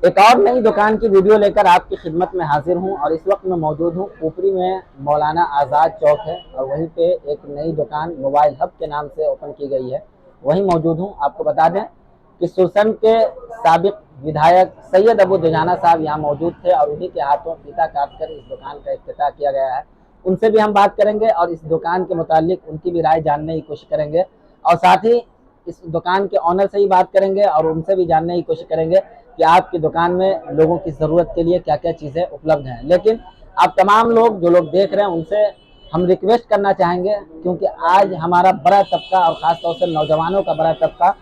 एक और नई दुकान की वीडियो लेकर आपकी खिदमत में हाजिर हूं और इस वक्त मैं मौजूद हूं ऊपरी में मौलाना आज़ाद चौक है और वहीं पे एक नई दुकान मोबाइल हब के नाम से ओपन की गई है। वहीं मौजूद हूं। आपको बता दें कि सुरसन के साबिक विधायक सैयद अबू दुजाना साहब यहाँ मौजूद थे और उन्हीं के हाथों फीता काटकर इस दुकान का इफ्तिताह किया गया है। उनसे भी हम बात करेंगे और इस दुकान के मुतालिक उनकी भी राय जानने की कोशिश करेंगे और साथ ही इस दुकान के ऑनर से ही बात करेंगे और उनसे भी जानने की कोशिश करेंगे कि आपकी दुकान में लोगों की ज़रूरत के लिए क्या क्या चीज़ें उपलब्ध हैं। लेकिन आप तमाम लोग जो लोग देख रहे हैं उनसे हम रिक्वेस्ट करना चाहेंगे, क्योंकि आज हमारा बड़ा तबका और ख़ास तौर से नौजवानों का बड़ा तबका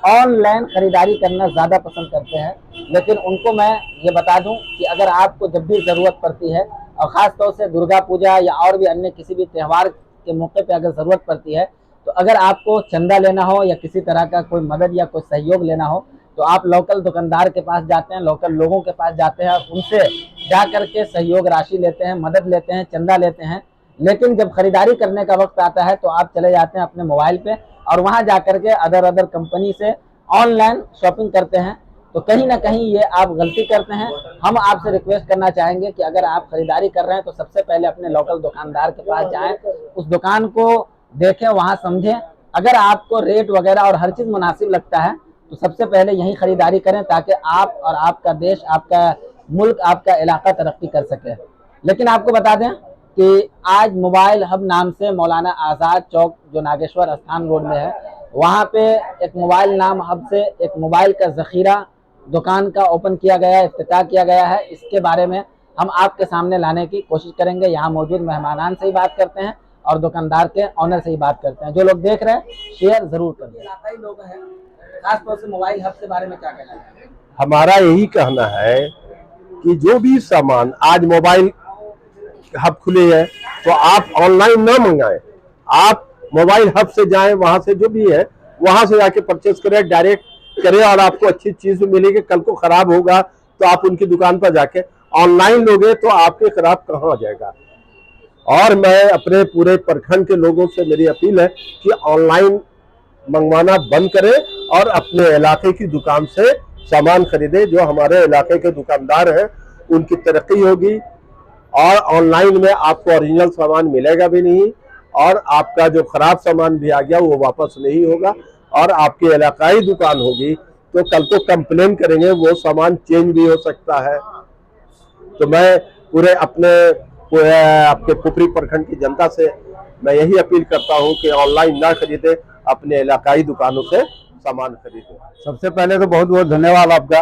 ऑनलाइन ख़रीदारी करना ज़्यादा पसंद करते हैं। लेकिन उनको मैं ये बता दूं कि अगर आपको जब भी ज़रूरत पड़ती है और ख़ास तौर से दुर्गा पूजा या और भी अन्य किसी भी त्यौहार के मौके पर अगर ज़रूरत पड़ती है, तो अगर आपको चंदा लेना हो या किसी तरह का कोई मदद या कोई सहयोग लेना हो तो आप लोकल दुकानदार के पास जाते हैं, लोकल लोगों के पास जाते हैं और उनसे जा करके सहयोग राशि लेते हैं, मदद लेते हैं, चंदा लेते हैं। लेकिन जब खरीदारी करने का वक्त आता है तो आप चले जाते हैं अपने मोबाइल पे और वहां जा करके अदर कंपनी से ऑनलाइन शॉपिंग करते हैं। तो कहीं ना कहीं ये आप गलती करते हैं। हम आपसे रिक्वेस्ट करना चाहेंगे कि अगर आप खरीदारी कर रहे हैं तो सबसे पहले अपने लोकल दुकानदार के पास जाएं, उस दुकान को देखें, वहां समझें। अगर आपको रेट वगैरह और हर चीज़ मुनासिब लगता है तो सबसे पहले यही खरीदारी करें, ताकि आप और आपका देश, आपका मुल्क, आपका इलाका तरक्की कर सके। लेकिन आपको बता दें कि आज मोबाइल हब नाम से मौलाना आज़ाद चौक जो नागेश्वर स्थान रोड में है, वहाँ पे एक मोबाइल नाम हब से एक मोबाइल का ज़ख़ीरा दुकान का ओपन किया गया है, इफ्तिताह किया गया है। इसके बारे में हम आपके सामने लाने की कोशिश करेंगे। यहाँ मौजूद मेहमानान से ही बात करते हैं और दुकानदार के ऑनर से ही बात करते हैं। जो लोग देख रहे हैं शेयर जरूर कर दें। इलाकाई लोग हैं, खास तौर से मोबाइल हब के बारे में क्या कहना है? हमारा यही कहना है कि जो भी सामान आज मोबाइल हब खुले हैं तो आप ऑनलाइन ना मंगाएं, आप मोबाइल हब से जाएं, वहां से जो भी है वहां से जाके परचेस करें, डायरेक्ट करें और आपको अच्छी चीज मिलेगी। कल को खराब होगा तो आप उनकी दुकान पर जाके ऑनलाइन लोगे तो आपके खराब कहाँ आ जाएगा। और मैं अपने पूरे प्रखंड के लोगों से मेरी अपील है कि ऑनलाइन मंगवाना बंद करें और अपने इलाके की दुकान से सामान खरीदें। जो हमारे इलाके के दुकानदार हैं उनकी तरक्की होगी और ऑनलाइन में आपको ओरिजिनल सामान मिलेगा भी नहीं और आपका जो खराब सामान भी आ गया वो वापस नहीं होगा और आपकी इलाकाई दुकान होगी तो कल को कंप्लेन करेंगे, वो सामान चेंज भी हो सकता है। तो मैं पूरे आपके पुपरी प्रखंड की जनता से मैं यही अपील करता हूं कि ऑनलाइन ना खरीदे, अपने इलाकाई दुकानों से सामान खरीदें। सबसे पहले तो बहुत बहुत धन्यवाद आपका।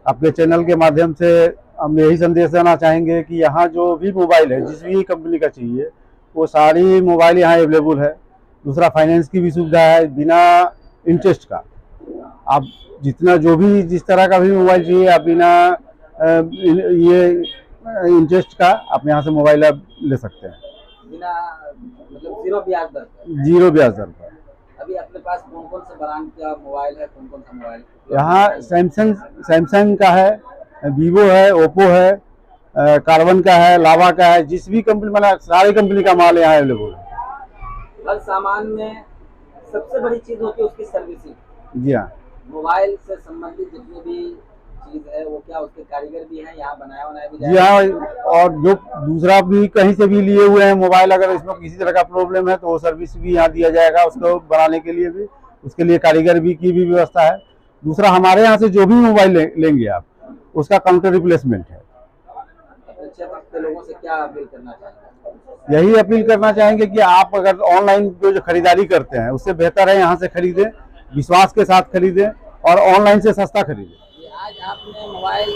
आपके चैनल के माध्यम से हम यही संदेश देना चाहेंगे कि यहाँ जो भी मोबाइल है, जिस भी कंपनी का चाहिए वो सारी मोबाइल यहाँ अवेलेबल है। दूसरा, फाइनेंस की भी सुविधा है बिना इंटरेस्ट का। आप जिस तरह का भी मोबाइल चाहिए आप बिना ये इंटरेस्ट का आप यहाँ से मोबाइल आप ले सकते हैं, बिना मतलब जीरो ब्याज दर पर। जीरो ब्याज दर पर। अभी अपने पास कौन कौन से ब्रांड का मोबाइल है, कौन कौन सा मोबाइल? यहाँ सैमसंग का है, वीवो है, ओप्पो है, कार्बन का है, लावा का है। जिस भी कंपनी मतलब सारी कंपनी का माल यहाँ अवेलेबल है। हर सामान में सबसे बड़ी चीज होती है उसकी सर्विसिंग। जी हाँ, मोबाइल से संबंधित जितनी भी चीज है वो क्या उसके कारीगर भी हैं, यहाँ बनाया भी जी हाँ। और जो दूसरा भी कहीं से भी लिए हुए हैं मोबाइल, अगर इसमें किसी तरह का प्रॉब्लम है तो वो सर्विस भी यहाँ दिया जाएगा। उसको बनाने के लिए भी उसके लिए कारीगर भी की भी व्यवस्था है। दूसरा, हमारे यहाँ से जो भी मोबाइल लेंगे आप उसका काउंटर रिप्लेसमेंट है। क्षेत्र के लोगों से क्या अपील करना चाहेंगे? यही अपील करना चाहेंगे कि आप अगर ऑनलाइन जो खरीदारी करते हैं उससे बेहतर है यहाँ से खरीदें, विश्वास के साथ खरीदें और ऑनलाइन से सस्ता खरीदें। आज आपने मोबाइल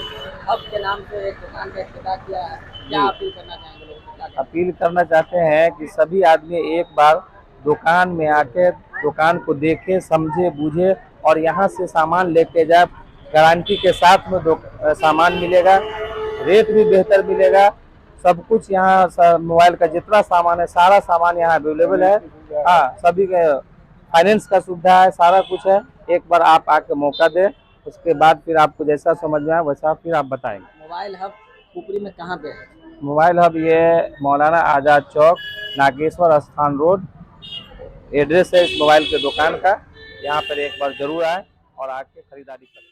हब के नाम से एक दुकान का इफ्तिताह किया है, क्या अपील करना चाहेंगे लोगों से? अपील करना चाहते हैं कि सभी आदमी एक बार दुकान में आके दुकान को देखे, समझे, बूझे और यहाँ से सामान लेके जाए। गारंटी के साथ में सामान मिलेगा, रेट भी बेहतर मिलेगा। सब कुछ यहाँ मोबाइल का जितना सामान है सारा सामान यहाँ अवेलेबल है। हाँ, सभी के फाइनेंस का सुविधा है, सारा कुछ है। एक बार आप आके मौका दें, उसके बाद फिर आपको जैसा समझ में आए वैसा फिर आप बताएंगे। मोबाइल हब ऊपरी में कहाँ पे है? मोबाइल हब ये मौलाना आज़ाद चौक, नागेश्वर स्थान रोड एड्रेस है इस मोबाइल के दुकान का। यहाँ पर एक बार जरूर आए और आके खरीदारी करें।